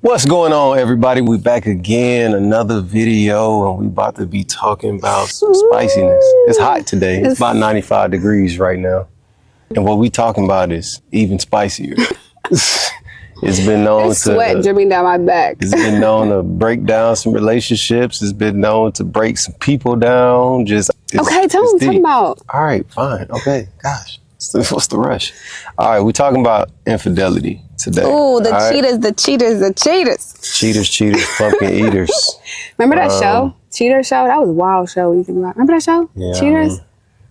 What's going on, everybody? We back again, another video, and we about to be talking about some spiciness. It's hot today. It's about 95 degrees right now. And what we talking about is even spicier. It's been known There's sweat dripping down my back. It's been known to break down some relationships. It's been known to break some people down. Okay, tell me what I'm talking about. All right, fine. Okay, gosh. What's the rush? All right, we're talking about infidelity today. Ooh, the right? cheaters, the cheaters, the cheaters. Cheaters, pumpkin eaters. Remember that show? Cheater show? That was a wild show when you think about it. Remember that show? Yeah, Cheaters?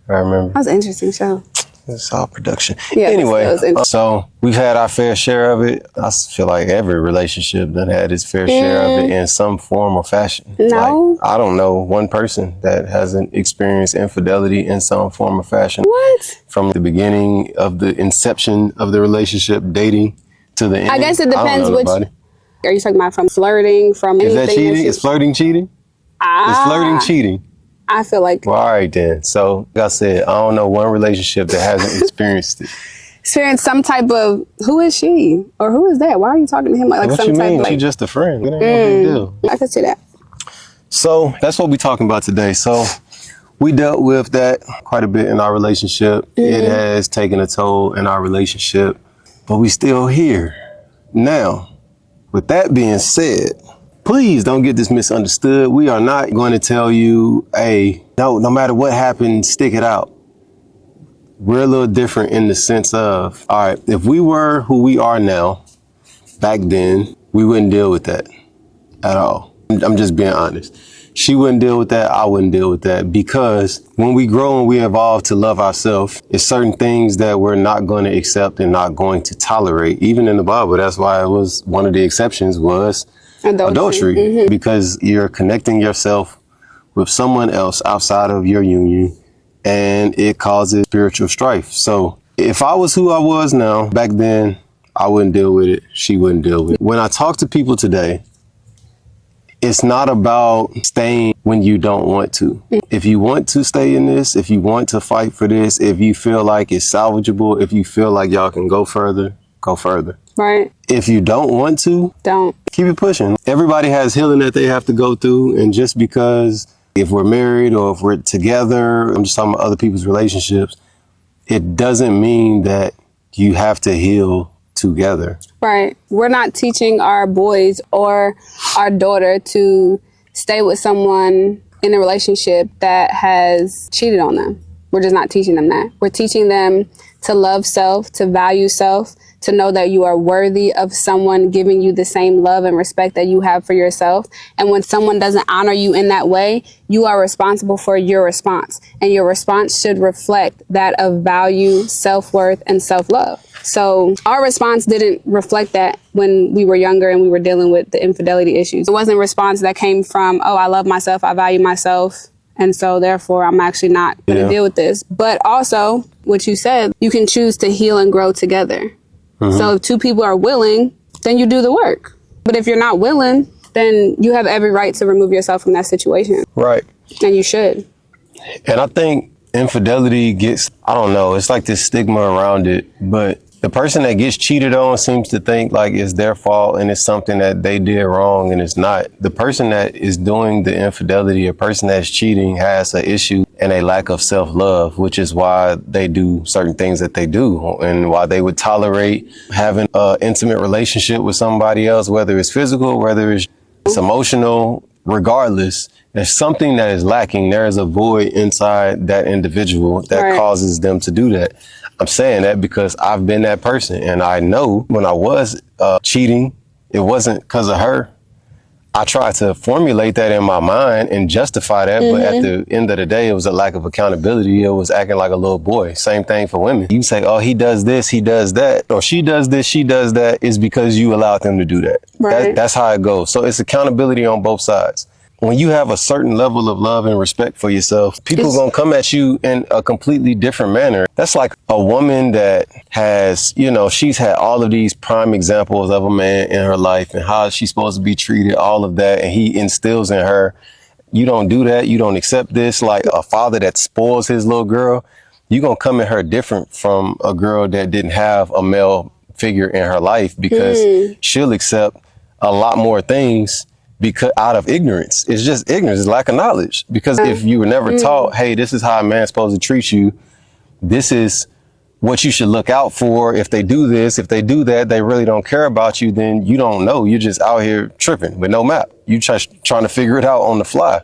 I remember. That was an interesting show. It's all production. Yeah, anyway, so we've had our fair share of it. I feel like every relationship done had its fair share of it in some form or fashion. No. Like, I don't know one person that hasn't experienced infidelity in some form or fashion. What? From the beginning of the inception of the relationship, dating, to the end. I guess it depends which. Are you talking about from flirting, from anything? Is that cheating? Is flirting cheating? Is flirting cheating? I feel like. Well, all right then. So, like I said, I don't know one relationship that hasn't experienced it. Experienced some type of, who is she? Or who is that? Why are you talking to him like what some you type mean? of like. She's just a friend. It ain't no big deal. I could see that. So, that's what we're talking about today. So, we dealt with that quite a bit in our relationship. It has taken a toll in our relationship, but we still here. Now, with that being said, please don't get this misunderstood. We are not going to tell you, hey, no matter what happens, stick it out. We're a little different in the sense of, all right, if we were who we are now, back then, we wouldn't deal with that at all. I'm just being honest. She wouldn't deal with that. I wouldn't deal with that, because when we grow and we evolve to love ourselves, it's certain things that we're not going to accept and not going to tolerate. Even in the Bible, that's why it was one of the exceptions was adultery, because you're connecting yourself with someone else outside of your union, and it causes spiritual strife. So if I was who I was now, back then, I wouldn't deal with it. She wouldn't deal with it. When I talk to people today, it's not about staying when you don't want to. If you want to stay in this, if you want to fight for this, if you feel like it's salvageable, if you feel like y'all can go further, go further. Right. If you don't want to, don't. Keep it pushing. Everybody has healing that they have to go through. And just because if we're married or if we're together, I'm just talking about other people's relationships, it doesn't mean that you have to heal together. Right. We're not teaching our boys or our daughter to stay with someone in a relationship that has cheated on them. We're just not teaching them that. We're teaching them to love self, to value self, to know that you are worthy of someone giving you the same love and respect that you have for yourself. And when someone doesn't honor you in that way, you are responsible for your response. And your response should reflect that of value, self-worth, and self-love. So our response didn't reflect that when we were younger and we were dealing with the infidelity issues. It wasn't a response that came from, oh, I love myself, I value myself, and so therefore I'm actually not going to deal with this. But also, what you said, you can choose to heal and grow together. So if two people are willing, then you do the work. But if you're not willing, then you have every right to remove yourself from that situation. Right. And you should. And I think infidelity gets, I don't know, it's like this stigma around it, but the person that gets cheated on seems to think like it's their fault and it's something that they did wrong, and it's not. The person that is doing the infidelity, a person that's cheating, has an issue and a lack of self-love, which is why they do certain things that they do and why they would tolerate having an intimate relationship with somebody else, whether it's physical, whether it's emotional, regardless. There's something that is lacking. There is a void inside that individual that causes them to do that. I'm saying that because I've been that person, and I know when I was cheating, it wasn't because of her. I tried to formulate that in my mind and justify that, but at the end of the day, it was a lack of accountability. It was acting like a little boy. Same thing for women. You say, oh, he does this, he does that, or she does this, she does that, is because you allowed them to do that. That's how it goes. So it's accountability on both sides. When you have a certain level of love and respect for yourself, people are going to come at you in a completely different manner. That's like a woman that has, you know, she's had all of these prime examples of a man in her life and how she's supposed to be treated, all of that. And he instills in her, you don't do that. You don't accept this. Like a father that spoils his little girl, you're going to come at her different from a girl that didn't have a male figure in her life, because she'll accept a lot more things because out of ignorance. It's just ignorance, it's lack of knowledge. Because if you were never taught, hey, this is how a man's supposed to treat you, this is what you should look out for. If they do this, if they do that, they really don't care about you, then you don't know. You're just out here tripping with no map. You just trying to figure it out on the fly.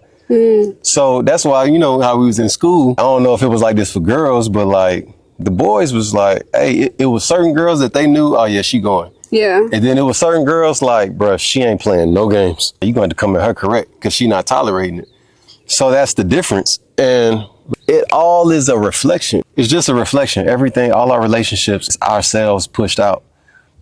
So that's why, you know, how we was in school, I don't know if it was like this for girls, but like the boys was like, hey, it was certain girls that they knew, oh yeah, she going. Yeah. And then it was certain girls like, bruh, she ain't playing no games. You going to come at her correct because she not tolerating it. So that's the difference. And it all is a reflection. It's just a reflection. Everything, all our relationships, ourselves pushed out.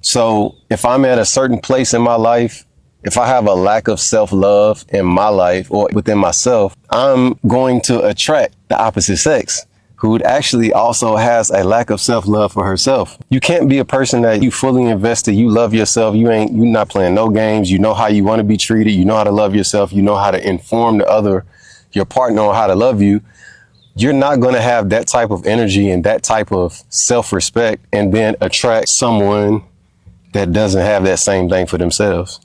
So if I'm at a certain place in my life, if I have a lack of self-love in my life or within myself, I'm going to attract the opposite sex who actually also has a lack of self-love for herself. You can't be a person that you fully invested, you love yourself, you're not playing no games, you know how you want to be treated, you know how to love yourself, you know how to inform your partner on how to love you. You're not going to have that type of energy and that type of self-respect and then attract someone that doesn't have that same thing for themselves.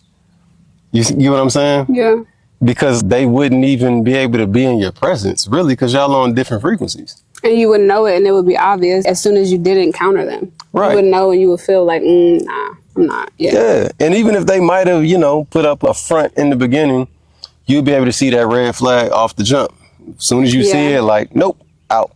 You know what I'm saying? Yeah. Because they wouldn't even be able to be in your presence, really, because y'all on different frequencies. And you would know it and it would be obvious as soon as you did encounter them. Right. You would know and you would feel like, nah, I'm not. Yeah. And even if they might have, you know, put up a front in the beginning, you'll be able to see that red flag off the jump. As soon as you see it, like, nope, out.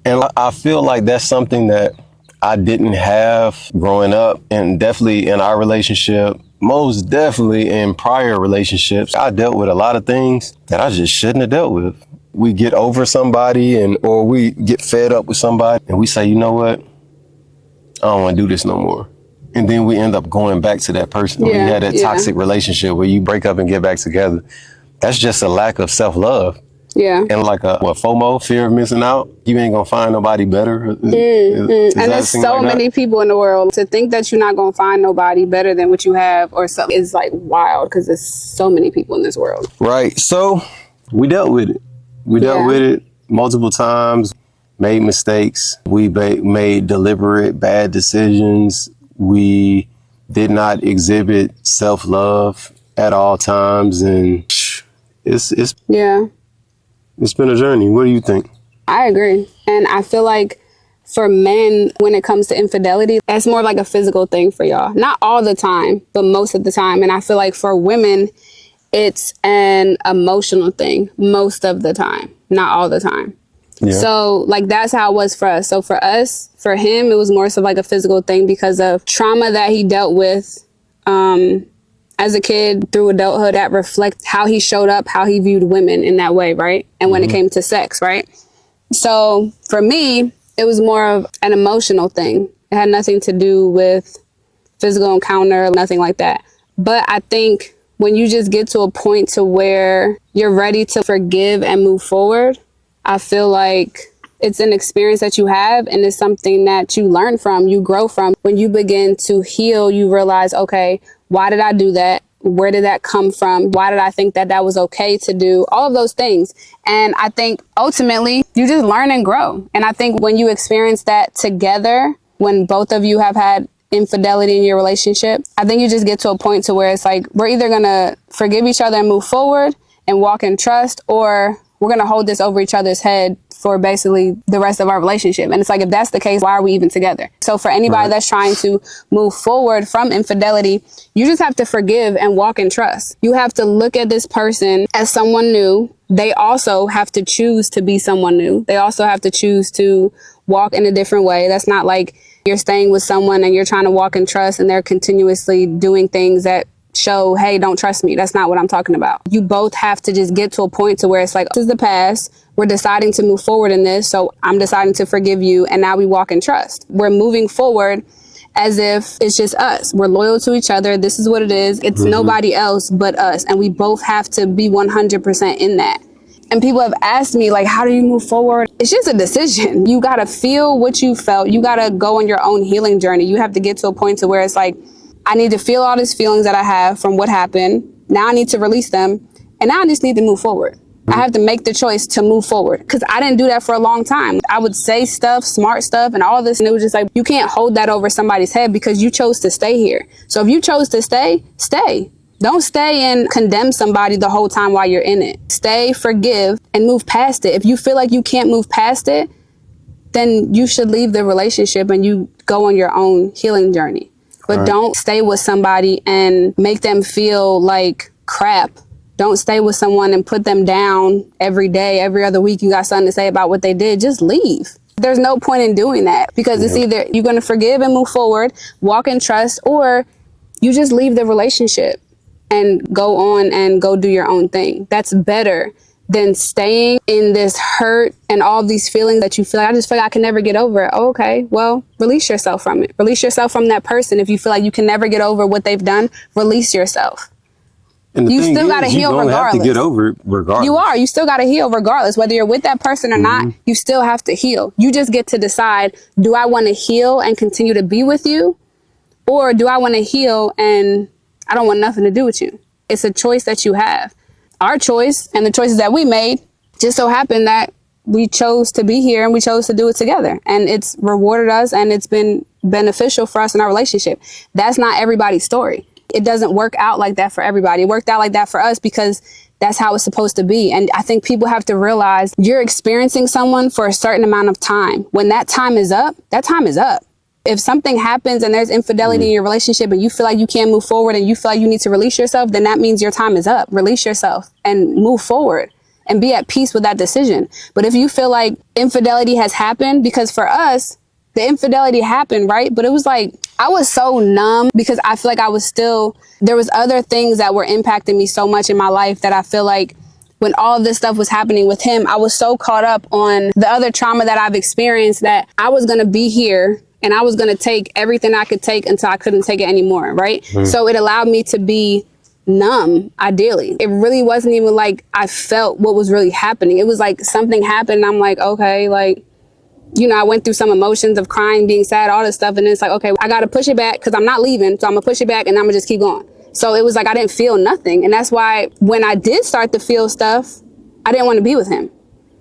And I feel like that's something that I didn't have growing up, and definitely in our relationship, most definitely in prior relationships. I dealt with a lot of things that I just shouldn't have dealt with. We get over somebody or we get fed up with somebody and we say, you know what? I don't want to do this no more. And then we end up going back to that person. We had that toxic relationship where you break up and get back together. That's just a lack of self-love. Yeah. And like FOMO, fear of missing out. You ain't gonna find nobody better. And there's so many people in the world. To think that you're not gonna find nobody better than what you have or something is like wild because there's so many people in this world. Right. So we dealt with it. We dealt with it multiple times, made mistakes. We made deliberate bad decisions. We did not exhibit self-love at all times. And it's been a journey. What do you think? I agree. And I feel like for men, when it comes to infidelity, that's more like a physical thing for y'all. Not all the time, but most of the time. And I feel like for women, it's an emotional thing most of the time, not all the time. Yeah. So like that's how it was for us. So for us, for him, it was more so like a physical thing because of trauma that he dealt with as a kid through adulthood that reflects how he showed up, how he viewed women in that way, right? And when it came to sex, right? So for me, it was more of an emotional thing. It had nothing to do with physical encounter, nothing like that. But I think when you just get to a point to where you're ready to forgive and move forward, I feel like it's an experience that you have and it's something that you learn from, you grow from. When you begin to heal, you realize, okay, why did I do that? Where did that come from? Why did I think that that was okay to do? All of those things. And I think ultimately you just learn and grow. And I think when you experience that together, when both of you have had infidelity in your relationship, I think you just get to a point to where it's like, we're either going to forgive each other and move forward and walk in trust, or we're going to hold this over each other's head for basically the rest of our relationship. And it's like, if that's the case, why are we even together? So for anybody that's trying to move forward from infidelity, you just have to forgive and walk in trust. You have to look at this person as someone new. They also have to choose to be someone new. They also have to choose to walk in a different way. That's not like you're staying with someone and you're trying to walk in trust and they're continuously doing things that show, hey, don't trust me. That's not what I'm talking about. You both have to just get to a point to where it's like, this is the past. We're deciding to move forward in this. So I'm deciding to forgive you. And now we walk in trust. We're moving forward as if it's just us. We're loyal to each other. This is what it is. It's nobody else but us. And we both have to be 100% in that. And people have asked me, like, how do you move forward? It's just a decision. You got to feel what you felt. You got to go on your own healing journey. You have to get to a point to where it's like, I need to feel all these feelings that I have from what happened. Now I need to release them. And now I just need to move forward. I have to make the choice to move forward, because I didn't do that for a long time. I would say stuff, smart stuff and all this, and it was just like, you can't hold that over somebody's head because you chose to stay here. So if you chose to stay, stay. Don't stay and condemn somebody the whole time while you're in it. Stay, forgive, and move past it. If you feel like you can't move past it, then you should leave the relationship and you go on your own healing journey. But don't stay with somebody and make them feel like crap. Don't stay with someone and put them down every day, every other week. You got something to say about what they did. Just leave. There's no point in doing that, because it's either you're going to forgive and move forward, walk in trust, or you just leave the relationship and go on and go do your own thing. That's better than staying in this hurt and all these feelings that you feel like, I just feel like I can never get over it. Oh, okay, well, release yourself from it. Release yourself from that person. If you feel like you can never get over what they've done, release yourself. You still got to heal regardless. You have to get over it regardless. You still got to heal regardless. Whether you're with that person or not, you still have to heal. You just get to decide, do I want to heal and continue to be with you? Or do I want to heal and I don't want nothing to do with you? It's a choice that you have. Our choice and the choices that we made just so happened that we chose to be here and we chose to do it together. And it's rewarded us and it's been beneficial for us in our relationship. That's not everybody's story. It doesn't work out like that for everybody. It worked out like that for us because that's how it's supposed to be. And I think people have to realize you're experiencing someone for a certain amount of time. When that time is up, that time is up. If something happens and there's infidelity in your relationship and you feel like you can't move forward and you feel like you need to release yourself, then that means your time is up. Release yourself and move forward and be at peace with that decision. But if you feel like infidelity has happened, because for us, the infidelity happened, right? But it was like, I was so numb because I feel like there was other things that were impacting me so much in my life that I feel like when all of this stuff was happening with him, I was so caught up on the other trauma that I've experienced that I was going to be here and I was going to take everything I could take until I couldn't take it anymore, right? So it allowed me to be numb, ideally. It really wasn't even like I felt what was really happening. It was like something happened and I'm like, okay, like, you know, I went through some emotions of crying, being sad, all this stuff. And then it's like, okay, I got to push it back because I'm not leaving. So I'm going to push it back and I'm going to just keep going. So it was like I didn't feel nothing. And that's why when I did start to feel stuff, I didn't want to be with him.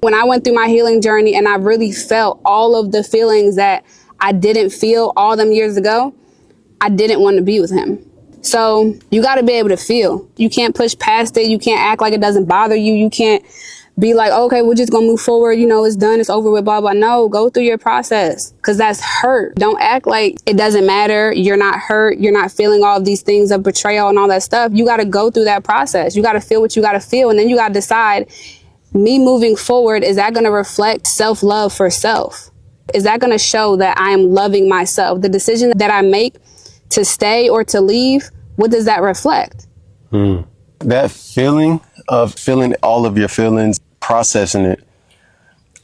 When I went through my healing journey and I really felt all of the feelings that I didn't feel all them years ago, I didn't want to be with him. So you got to be able to feel. You can't push past it. You can't act like it doesn't bother you. You can't be like, okay, we're just going to move forward. You know, it's done. It's over with, blah, blah. No, go through your process because that's hurt. Don't act like it doesn't matter. You're not hurt. You're not feeling all of these things of betrayal and all that stuff. You got to go through that process. You got to feel what you got to feel. And then you got to decide, me moving forward, is that going to reflect self-love for self? Is that going to show that I am loving myself? The decision that I make to stay or to leave, what does that reflect? That feeling of feeling all of your feelings, processing it,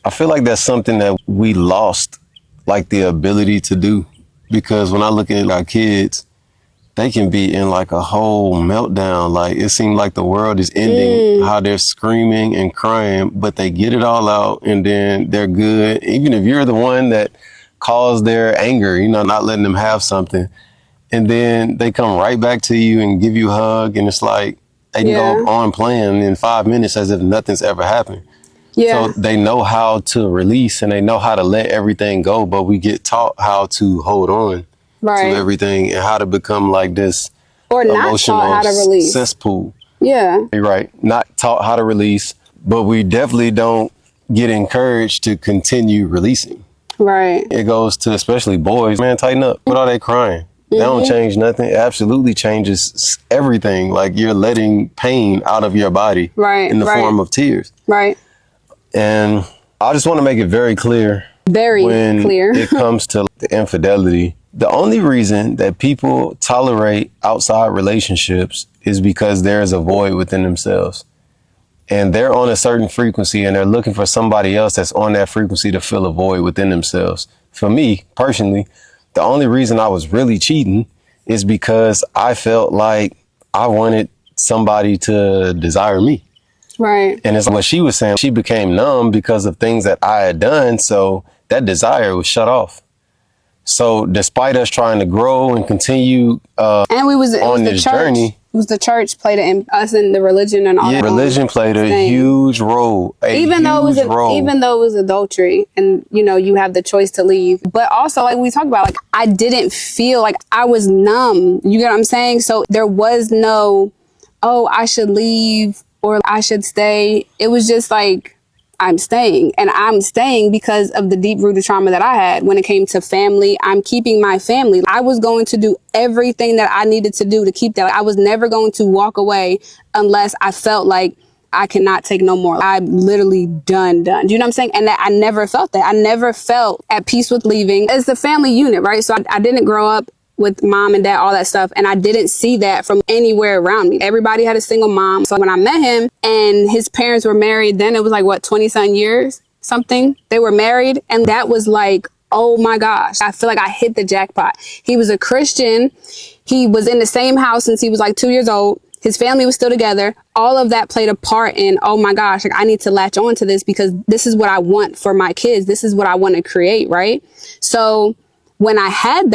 I feel like that's something that we lost, like the ability to do. Because when I look at our kids, they can be in like a whole meltdown. Like it seems like the world is ending, how they're screaming and crying, but they get it all out and then they're good. Even if you're the one that caused their anger, you know, not letting them have something. And then they come right back to you and give you a hug. And it's like, they can go on playing in 5 minutes as if nothing's ever happened. So they know how to release and they know how to let everything go. But we get taught how to hold on to everything and how to become like this emotional not taught how to release. Cesspool. Yeah. You're right. Not taught how to release, but we definitely don't get encouraged to continue releasing. Right. It goes to especially boys, man, tighten up. What are they crying? They don't change nothing. It absolutely changes everything. Like you're letting pain out of your body in the form of tears. Right. And I just want to make it very clear. When it comes to the infidelity, the only reason that people tolerate outside relationships is because there is a void within themselves. And they're on a certain frequency and they're looking for somebody else that's on that frequency to fill a void within themselves. For me, personally, the only reason I was really cheating is because I felt like I wanted somebody to desire me. Right. And it's what she was saying. She became numb because of things that I had done. So that desire was shut off. So despite us trying to grow and continue on this journey, was the church played in us and the religion and all that. Religion played a huge role. Even though it was adultery, and you have the choice to leave. But also, like we talked about, like I didn't feel like I was numb. You get what I'm saying? So there was no, oh, I should leave or I should stay. It was just like, I'm staying, and I'm staying because of the deep rooted trauma that I had when it came to family. I'm keeping my family. I was going to do everything that I needed to do to keep that. I was never going to walk away unless I felt like I cannot take no more. I'm literally done. Do you know what I'm saying? And that I never felt that. I never felt at peace with leaving. It's the family unit, right? So I didn't grow up with mom and dad, all that stuff. And I didn't see that from anywhere around me. Everybody had a single mom. So when I met him and his parents were married, then it was like, what, 20-something years, something? They were married. And that was like, oh my gosh, I feel like I hit the jackpot. He was a Christian. He was in the same house since he was like 2 years old. His family was still together. All of that played a part in, oh my gosh, like I need to latch on to this because this is what I want for my kids. This is what I want to create, right? So when I had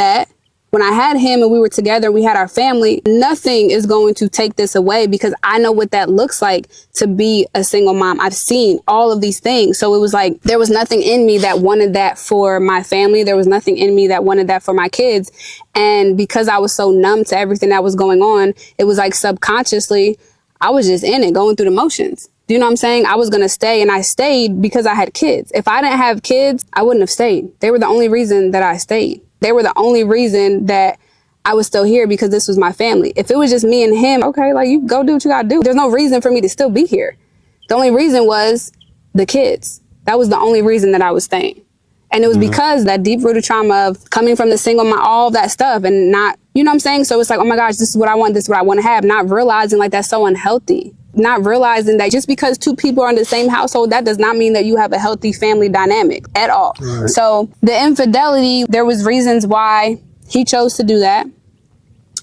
him and we were together, we had our family, nothing is going to take this away because I know what that looks like to be a single mom. I've seen all of these things. So it was like, there was nothing in me that wanted that for my family. There was nothing in me that wanted that for my kids. And because I was so numb to everything that was going on, it was like subconsciously, I was just in it, going through the motions. Do you know what I'm saying? I was going to stay, and I stayed because I had kids. If I didn't have kids, I wouldn't have stayed. They were the only reason that I stayed. They were the only reason that I was still here because this was my family. If it was just me and him, okay, like you go do what you gotta do. There's no reason for me to still be here. The only reason was the kids. That was the only reason that I was staying. And it was because that deep rooted trauma of coming from the single mom, all that stuff and not, you know what I'm saying? So it's like, oh my gosh, this is what I want. This is what I want to have. Not realizing like that's so unhealthy. Not realizing that just because two people are in the same household, that does not mean that you have a healthy family dynamic at all. Right. So the infidelity, there was reasons why he chose to do that.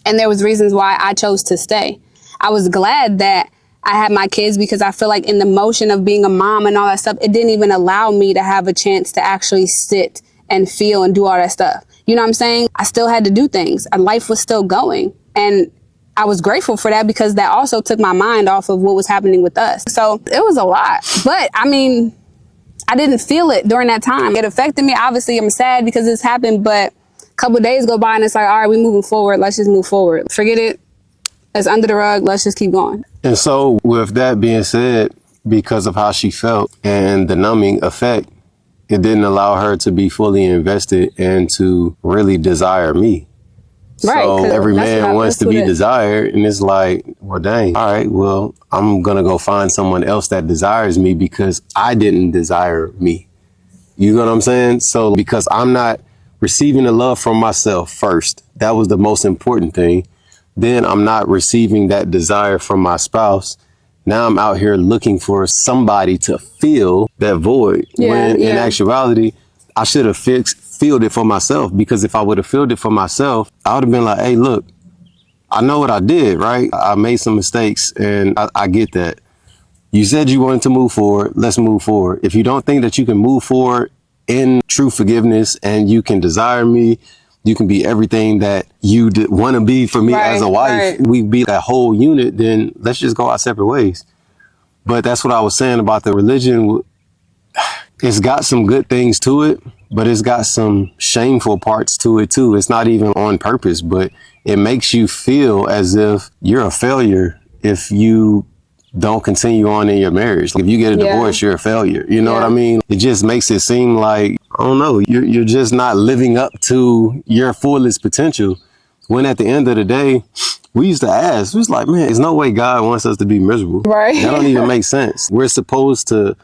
And there was reasons why I chose to stay. I was glad that I had my kids because I feel like in the motion of being a mom and all that stuff, it didn't even allow me to have a chance to actually sit and feel and do all that stuff. You know what I'm saying? I still had to do things. Life was still going. And I was grateful for that because that also took my mind off of what was happening with us. So it was a lot. But I mean, I didn't feel it during that time. It affected me. Obviously, I'm sad because this happened, but a couple of days go by and it's like, all right, we're moving forward. Let's just move forward. Forget it. It's under the rug. Let's just keep going. And so with that being said, because of how she felt and the numbing effect, it didn't allow her to be fully invested and to really desire me. Right, so every man wants to be desired, and it's like, well, dang, all right, well, I'm going to go find someone else that desires me because I didn't desire me. You know what I'm saying? So because I'm not receiving the love from myself first, that was the most important thing. Then I'm not receiving that desire from my spouse. Now I'm out here looking for somebody to fill that void. When in actuality, I should have filled it for myself, because if I would have filled it for myself, I would have been like, hey, look, I know what I did, right? I made some mistakes and I get that. You said you wanted to move forward. Let's move forward. If you don't think that you can move forward in true forgiveness and you can desire me, you can be everything that you want to be for me as a wife, we be that whole unit, then let's just go our separate ways. But that's what I was saying about the religion. It's got some good things to it, but it's got some shameful parts to it too. It's not even on purpose, but it makes you feel as if you're a failure if you don't continue on in your marriage. Like if you get a divorce, you're a failure. You know what I mean? It just makes it seem like, I don't know, you're just not living up to your fullest potential. When at the end of the day, we used to ask, it was like, man, there's no way God wants us to be miserable. Right. That don't even make sense. We're supposed to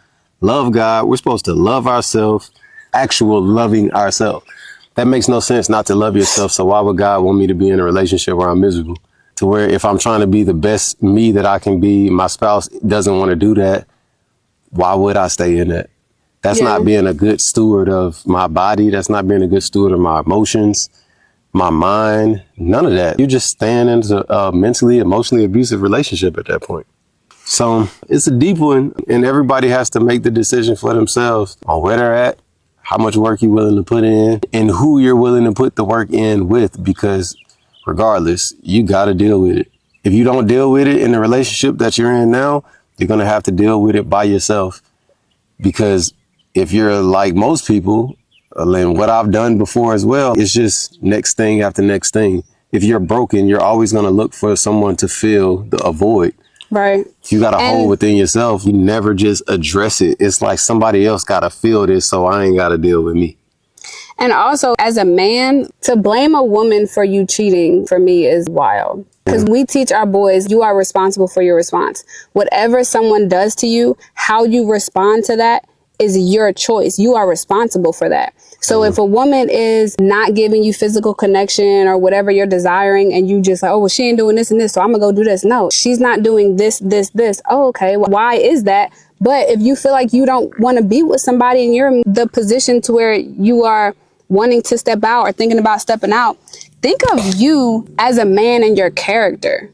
love God. We're supposed to love ourselves, actual loving ourselves. That makes no sense not to love yourself. So why would God want me to be in a relationship where I'm miserable? To where if I'm trying to be the best me that I can be, my spouse doesn't want to do that, why would I stay in that? That's not being a good steward of my body. That's not being a good steward of my emotions, my mind, none of that. You're just staying into a mentally, emotionally abusive relationship at that point. So it's a deep one, and everybody has to make the decision for themselves on where they're at, how much work you're willing to put in, and who you're willing to put the work in with, because regardless, you got to deal with it. If you don't deal with it in the relationship that you're in now, you're going to have to deal with it by yourself. Because if you're like most people, and what I've done before as well, it's just next thing after next thing. If you're broken, you're always going to look for someone to fill a void. Right. If you got a hole within yourself, you never just address it. It's like somebody else got to feel this, so I ain't got to deal with me. And also, as a man, to blame a woman for you cheating, for me, is wild. Because we teach our boys, you are responsible for your response. Whatever someone does to you, how you respond to that is your choice. You are responsible for that. So if a woman is not giving you physical connection or whatever you're desiring, and you just like, oh, well, she ain't doing this and this, so I'm gonna go do this. No, she's not doing this, this, this. Oh, okay. Well, why is that? But if you feel like you don't want to be with somebody and you're in the position to where you are wanting to step out or thinking about stepping out, think of you as a man and your character.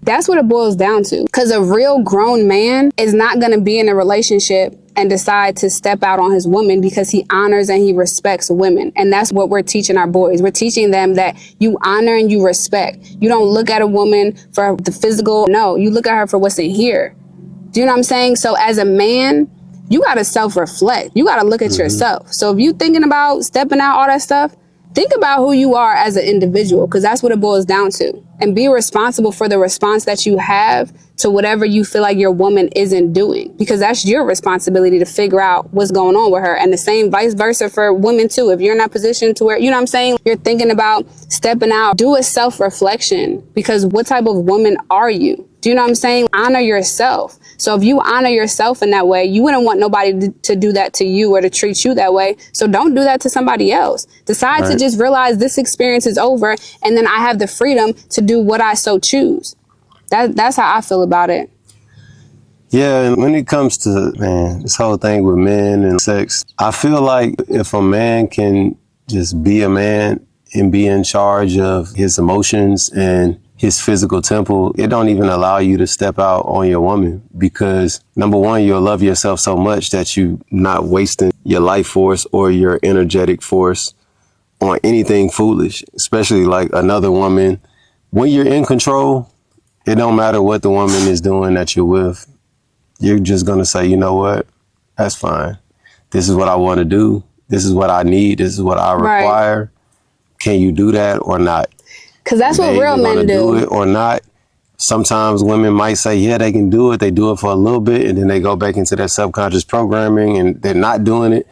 That's what it boils down to. Because a real grown man is not going to be in a relationship and decide to step out on his woman because he honors and he respects women. And that's what we're teaching our boys. We're teaching them that you honor and you respect. You don't look at a woman for the physical. No, you look at her for what's in here. Do you know what I'm saying? So as a man, you got to self-reflect. You got to look at yourself. So if you thinking about stepping out, all that stuff, think about who you are as an individual, because that's what it boils down to. And be responsible for the response that you have to whatever you feel like your woman isn't doing, because that's your responsibility to figure out what's going on with her. And the same vice versa for women too. If you're in that position to where, you know what I'm saying, you're thinking about stepping out, do a self-reflection, because what type of woman are you? Do you know what I'm saying? Honor yourself. So if you honor yourself in that way, you wouldn't want nobody to do that to you or to treat you that way. So don't do that to somebody else. Decide to just realize this experience is over, and then I have the freedom to do what I so choose. That's how I feel about it. Yeah, and when it comes to, man, this whole thing with men and sex, I feel like if a man can just be a man and be in charge of his emotions and his physical temple, it don't even allow you to step out on your woman, because number one, you'll love yourself so much that you're not wasting your life force or your energetic force on anything foolish, especially like another woman. When you're in control, it don't matter what the woman is doing that you're with. You're just going to say, you know what? That's fine. This is what I want to do. This is what I need. This is what I require. Right. Can you do that or not? Because that's what real men do it or not. Sometimes women might say, yeah, they can do it. They do it for a little bit, and then they go back into their subconscious programming and they're not doing it.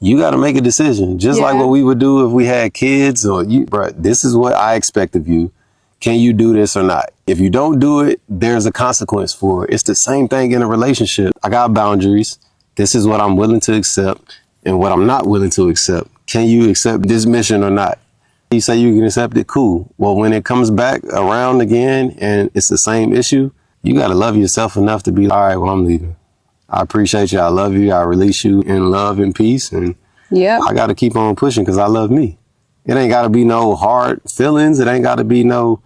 You got to make a decision, just like what we would do if we had kids, or you, bro, this is what I expect of you. Can you do this or not? If you don't do it, there's a consequence for it. It's the same thing in a relationship. I got boundaries. This is what I'm willing to accept and what I'm not willing to accept. Can you accept this mission or not? You say you can accept it, cool. Well, when it comes back around again and it's the same issue, you got to love yourself enough to be, all right, well, I'm leaving. I appreciate you. I love you. I release you in love and peace. And I got to keep on pushing because I love me. It ain't got to be no hard feelings. It ain't got to be no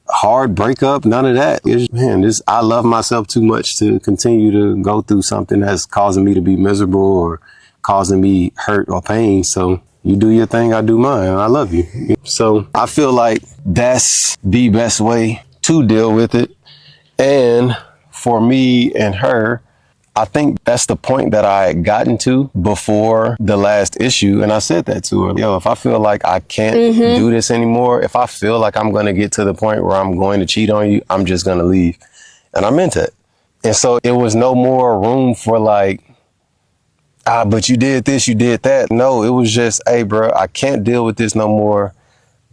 hard breakup. None of that. It's, man, I love myself too much to continue to go through something that's causing me to be miserable or causing me hurt or pain. So you do your thing, I do mine. I love you. So I feel like that's the best way to deal with it. And for me and her, I think that's the point that I had gotten to before the last issue. And I said that to her. Yo, if I feel like I can't do this anymore, if I feel like I'm going to get to the point where I'm going to cheat on you, I'm just going to leave. And I meant it. And so it was no more room for like, but you did this, you did that. No, it was just, hey, bro, I can't deal with this no more.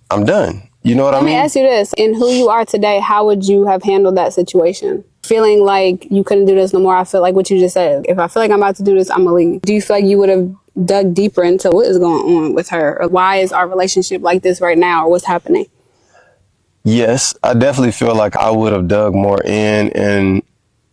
I'm done. You know what I mean? Let me ask you this. In who you are today, how would you have handled that situation? Feeling like you couldn't do this no more. I feel like what you just said. If I feel like I'm about to do this, I'm going to leave. Do you feel like you would have dug deeper into what is going on with her? Or why is our relationship like this right now? Or what's happening? Yes, I definitely feel like I would have dug more in, and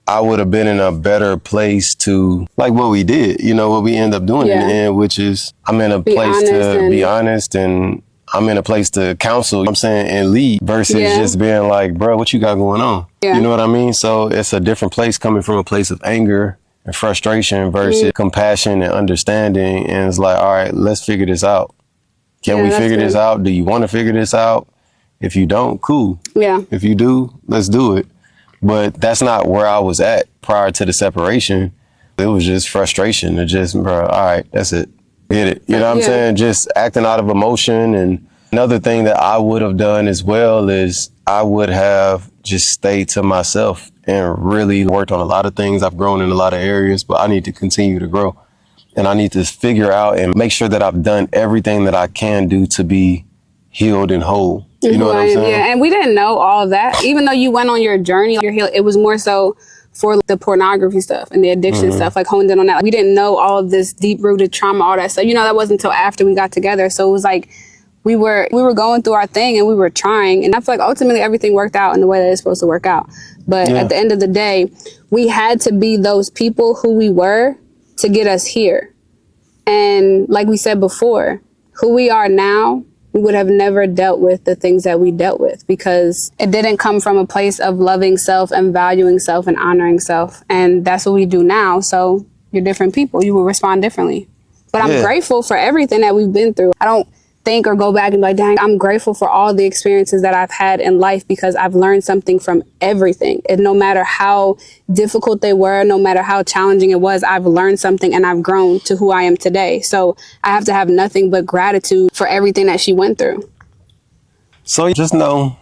I would have been in a better place to, like what we did, you know, what we end up doing in the end, which is I'm in a place to be honest, and I'm in a place to counsel, I'm saying, and lead versus just being like, bro, what you got going on? You know what I mean? So it's a different place coming from a place of anger and frustration versus compassion and understanding. And it's like, all right, let's figure this out. Can we figure this out? Do you want to figure this out? If you don't, cool. Yeah. If you do, let's do it. But that's not where I was at prior to the separation. It was just frustration. It just, bro, all right, that's it. Get it. You know what I'm saying? Just acting out of emotion. And another thing that I would have done as well is I would have just stayed to myself and really worked on a lot of things. I've grown in a lot of areas, but I need to continue to grow. And I need to figure out and make sure that I've done everything that I can do to be healed and whole. You know what I'm saying? Yeah, and we didn't know all of that. Even though you went on your journey, your heal, it was more so for the pornography stuff and the addiction stuff, like honed in on that. We didn't know all of this deep-rooted trauma, all that stuff. You know, that wasn't until after we got together. So it was like we were going through our thing and we were trying. And I feel like ultimately everything worked out in the way that it's supposed to work out. But at the end of the day, we had to be those people who we were to get us here. And like we said before, who we are now, we would have never dealt with the things that we dealt with because it didn't come from a place of loving self and valuing self and honoring self. And that's what we do now. So you're different people. You will respond differently. But I'm grateful for everything that we've been through. I don't think or go back and be like, dang, I'm grateful for all the experiences that I've had in life because I've learned something from everything. And no matter how difficult they were, no matter how challenging it was, I've learned something and I've grown to who I am today. So I have to have nothing but gratitude for everything that she went through. So just know,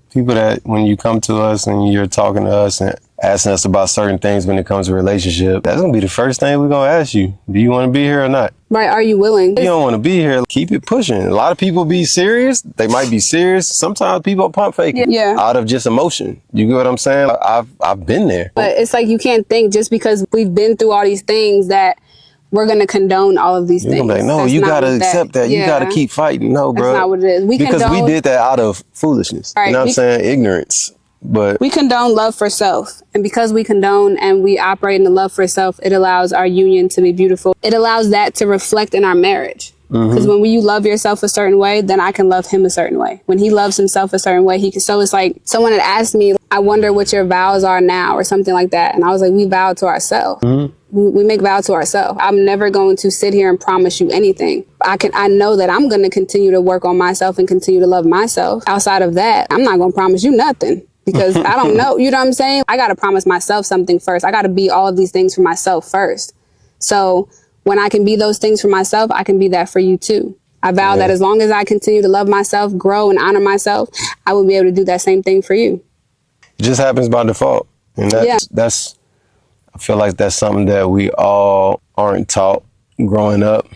people, that when you come to us and you're talking to us and asking us about certain things when it comes to relationship, that's going to be the first thing we're going to ask you. Do you want to be here or not? Right. Are you willing? If you don't want to be here, keep it pushing. A lot of people be serious. They might be serious. Sometimes people pump fake out of just emotion. You get what I'm saying? I've been there. But it's like you can't think just because we've been through all these things that we're going to condone all of these things. You're like, no, that's you got to accept that. You got to keep fighting. No, bro. That's not what it is. Because we did that out of foolishness. Right. You know what I'm saying? Ignorance. But we condone love for self. And because we condone and we operate in the love for self, it allows our union to be beautiful. It allows that to reflect in our marriage. Because when you love yourself a certain way, then I can love him a certain way. When he loves himself a certain way, he can. So it's like someone had asked me, I wonder what your vows are now or something like that. And I was like, we vow to ourselves. We make vows to ourselves. I'm never going to sit here and promise you anything. I know that I'm going to continue to work on myself and continue to love myself. Outside of that, I'm not going to promise you nothing. Because I don't know, you know what I'm saying? I got to promise myself something first. I got to be all of these things for myself first. So when I can be those things for myself, I can be that for you too. I vow that as long as I continue to love myself, grow and honor myself, I will be able to do that same thing for you. It just happens by default. And that's I feel like that's something that we all aren't taught growing up.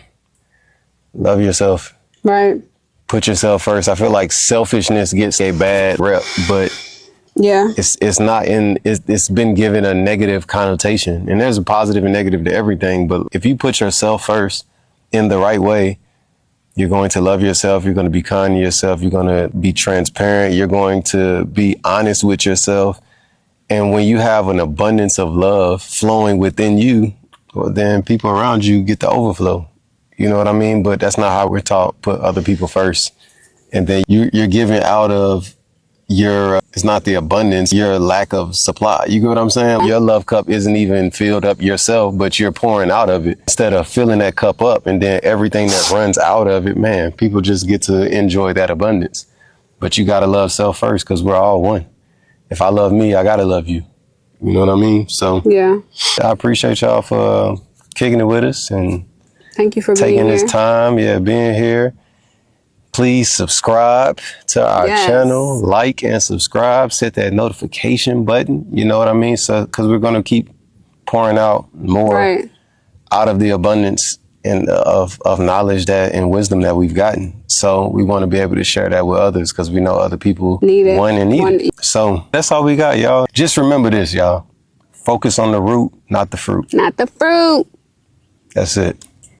Love yourself. Right. Put yourself first. I feel like selfishness gets a bad rep, but it's not it's been given a negative connotation, and there's a positive and negative to everything. But if you put yourself first in the right way, you're going to love yourself. You're going to be kind to yourself. You're going to be transparent. You're going to be honest with yourself. And when you have an abundance of love flowing within you, well, then people around you get the overflow. You know what I mean? But that's not how we're taught. Put other people first. And then you're giving out of your, it's not the abundance, your lack of supply. You get what I'm saying? Your love cup isn't even filled up yourself, but you're pouring out of it instead of filling that cup up. And then everything that runs out of it, man, people just get to enjoy that abundance. But you got to love self first because we're all one. If I love me, I got to love you. You know what I mean? So I appreciate y'all for kicking it with us and thank you for taking being this here. time, being here. Please subscribe to our channel, like and subscribe, set that notification button. You know what I mean? So, because we're going to keep pouring out more out of the abundance and of knowledge that and wisdom that we've gotten. So we want to be able to share that with others because we know other people need it. So that's all we got, y'all. Just remember this, y'all. Focus on the root, not the fruit. Not the fruit. That's it.